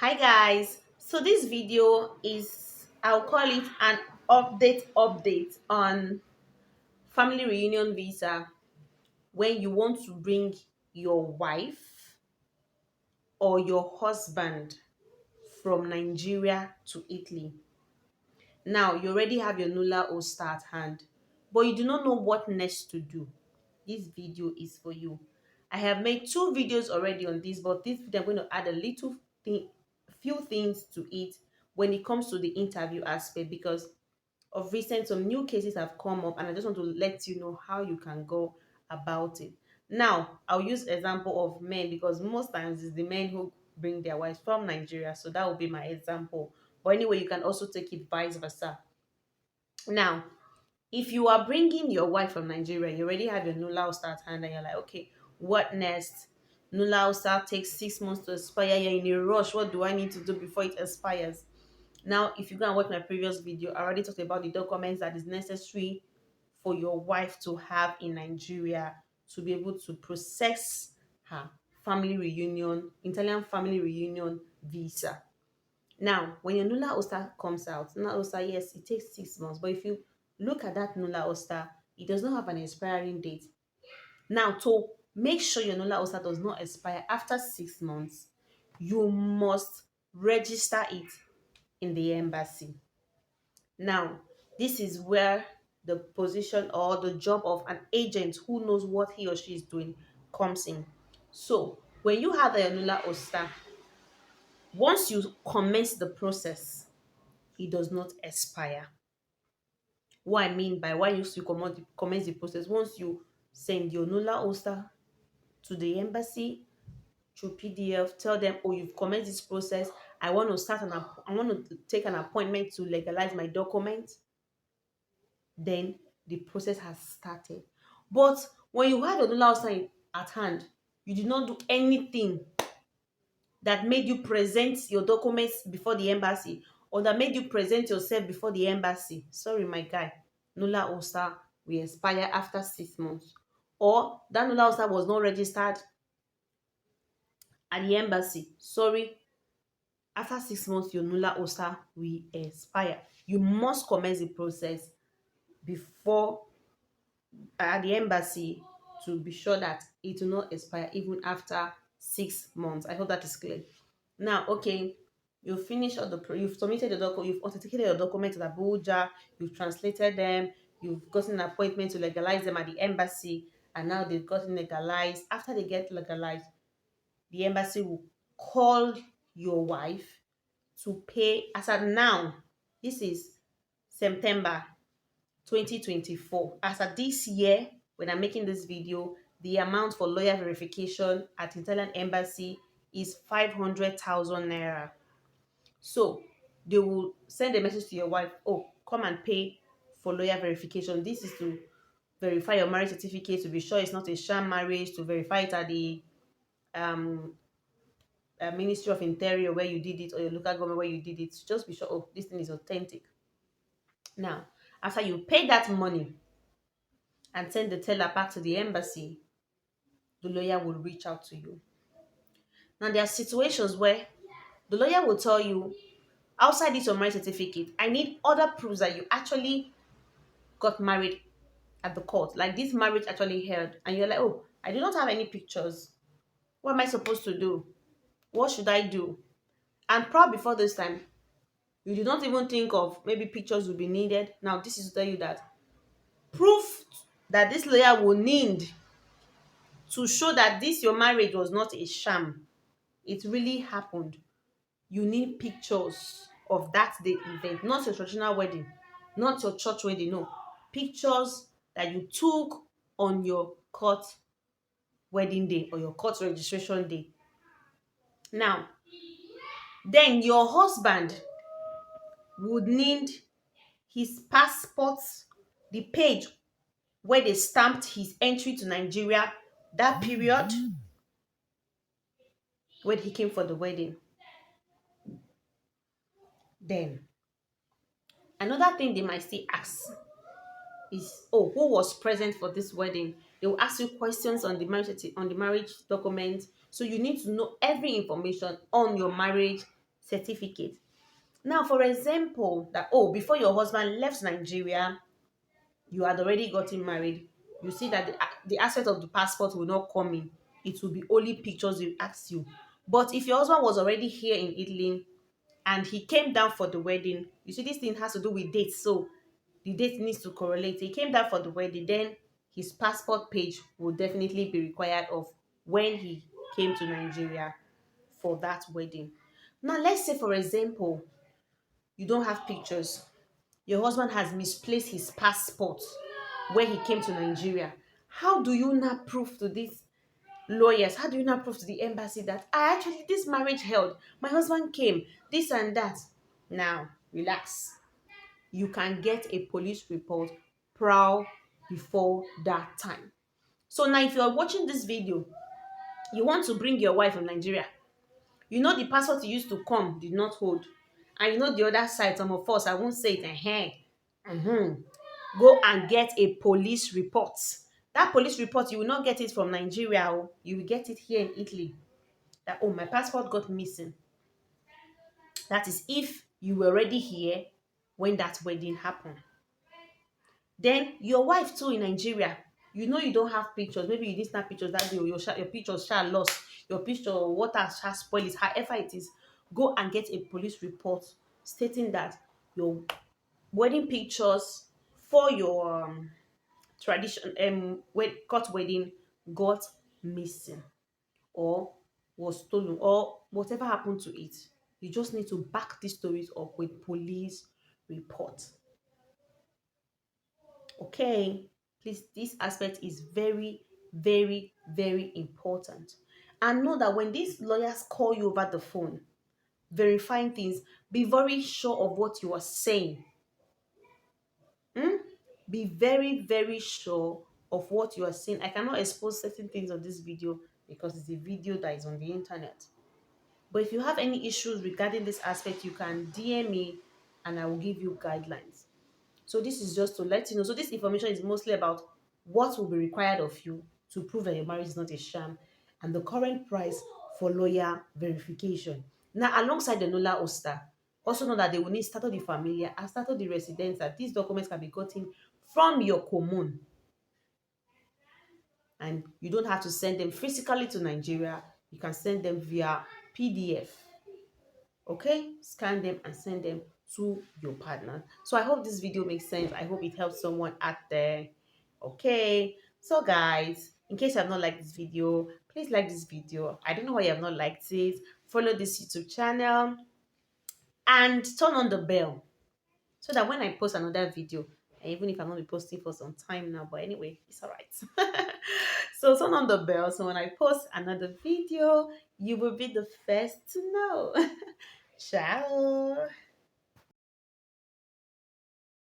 Hi guys, so this video is, I'll call it an update on family reunion visa when you want to bring your wife or your husband from Nigeria to Italy. Now you already have your Nula Oster at hand, but you do not know what next to do. This video is for you. I have made two videos already on this, but this video I'm going to add a few things to it when it comes to the interview aspect, because of recent some new cases have come up and I just want to let you know how you can go about it. Now I'll use example of men because most times it's the men who bring their wives from Nigeria, so that will be my example. But anyway, you can also take it vice versa. Now, if you are bringing your wife from Nigeria, you already have your Nula start hand, and you're like, okay, what next? Nula start takes 6 months to expire. You're in a rush. What do I need to do before it expires? Now, if you go and watch my previous video, I already talked about the documents that is necessary for your wife to have in Nigeria to be able to process her Italian family reunion visa. Now, when your Nula Oster comes out, Nula Oster, yes, it takes 6 months. But if you look at that Nula Oster, it does not have an expiring date. Now, to make sure your Nula Oster does not expire after 6 months, you must register it in the embassy. Now, this is where the position or the job of an agent who knows what he or she is doing comes in. So, when you have the Nula Oster, once you commence the process, it does not expire. What I mean by why you commence the process, once you send your Nula Oster to the embassy through PDF, tell them, oh, you've commenced this process. I want to I want to take an appointment to legalize my document. Then the process has started. But when you have your Nula Oster at hand, you did not do anything that made you present your documents before the embassy, or that made you present yourself before the embassy, sorry my guy, Nula Oster will expire after 6 months. Or that Nula Oster was not registered at the embassy, sorry, after 6 months your Nula Oster will expire. You must commence the process before at the embassy to be sure that it will not expire even after 6 months. I hope that is clear. Now, okay, you've finished all you've submitted the document, you've authenticated your documents at Abuja, you've translated them, you've gotten an appointment to legalize them at the embassy, and now they've gotten legalized. After they get legalized, the embassy will call your wife to pay. As at now, this is September 2024. As at this year, when I'm making this video, the amount for lawyer verification at Italian embassy is 500,000 naira. So they will send a message to your wife, oh, come and pay for lawyer verification. This is to verify your marriage certificate, to be sure it's not a sham marriage, to verify it at the um Ministry of Interior where you did it, or your local government where you did it, to just be sure, oh, this thing is authentic. Now, after you pay that money and send the teller back to the embassy, the lawyer will reach out to you. Now, there are situations where the lawyer will tell you, outside this your marriage certificate, I need other proofs that you actually got married at the court, like this marriage actually held. And you're like, oh, I do not have any pictures. What am I supposed to do? What should I do? And probably before this time, you did not even think of maybe pictures would be needed. Now, this is to tell you that proof that this lawyer will need to show that this your marriage was not a sham, it really happened. You need pictures of that day event, not your traditional wedding, not your church wedding, no. Pictures that you took on your court wedding day or your court registration day. Now, then your husband would need his passport, the page where they stamped his entry to Nigeria, that period when he came for the wedding. Then, another thing they might still ask is, oh, who was present for this wedding? They will ask you questions on the marriage document. So you need to know every information on your marriage certificate. Now, for example, that oh, before your husband left Nigeria, you had already gotten married. You see that the aspect of the passport will not come in. It will be only pictures you ask you. But if your husband was already here in Italy and he came down for the wedding, you see, this thing has to do with dates. So the date needs to correlate. He came down for the wedding, then his passport page will definitely be required of when he came to Nigeria for that wedding. Now, let's say, for example, you don't have pictures. Your husband has misplaced his passport when he came to Nigeria. How do you now prove to these lawyers? How do you now prove to the embassy that I actually this marriage held? My husband came, this and that. Now, relax. You can get a police report proud before that time. So now, if you're watching this video, you want to bring your wife from Nigeria. You know the passport you used to come did not hold. And you know the other side, some of us, I won't say it, go and get a police report. That police report, you will not get it from Nigeria. Oh. You will get it here in Italy. That, oh, my passport got missing. That is if you were already here when that wedding happened. Then your wife too in Nigeria, you know you don't have pictures. Maybe you didn't snap pictures that day, or your pictures shall lost. Your picture, water shall spoil it. However it is, go and get a police report stating that your wedding pictures for your tradition court wedding got missing or was stolen or whatever happened to it. You just need to back these stories up with police report. Okay, please, this aspect is very, very, very important. And know that when these lawyers call you over the phone, verifying things, be very sure of what you are saying. Be very, very sure of what you are saying. I cannot expose certain things on this video because it's a video that is on the internet. But if you have any issues regarding this aspect, you can DM me and I will give you guidelines. So this is just to let you know. So this information is mostly about what will be required of you to prove that your marriage is not a sham and the current price for lawyer verification. Now, alongside the Nola Oster, also know that they will need Stato di Familia and Stato di Residenza. These documents can be gotten from your commune. And you don't have to send them physically to Nigeria. You can send them via PDF. Okay, scan them and send them to your partner. So I hope this video makes sense. I hope it helps someone out there. Okay, so guys, in case you have not liked this video, please like this video. I don't know why you have not liked it. Follow this YouTube channel and turn on the bell so that when I post another video, and even if I'm not be posting for some time now, but anyway, it's all right. So turn on the bell so when I post another video, you will be the first to know. Ciao.